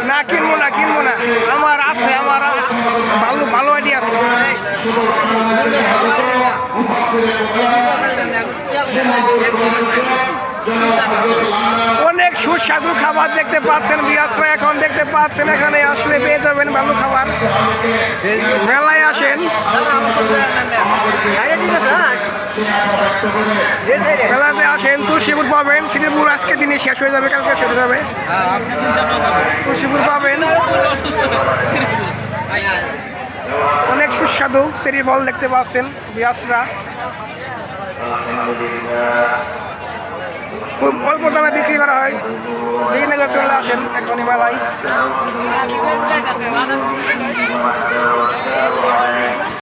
না কিনবো না আমার আছে, আমার ভালো ভালো আইডিয়া আছে। অনেক সুস্বাদু খাবার দেখতে পাচ্ছেন বিয়াসরা, এখন দেখতে পাচ্ছেন এখানে আসলে পেয়ে যাবেন ভালো খাবার। মেলায় আসেন, মেলাতে আসেন, তুলসীপুর পাবেন। শ্রীপুর আজকে দিনে শেষ হয়ে যাবে, কালকে শেষ হয়ে যাবে। তুলসীপুর পাবেন, অনেক সুস্বাদু চেরি ফল দেখতে পাচ্ছেন বিয়াসরা। খুব অল্প দামে বিক্রি করা হয়। দেখে চলে আসেন এখনই মেলায়।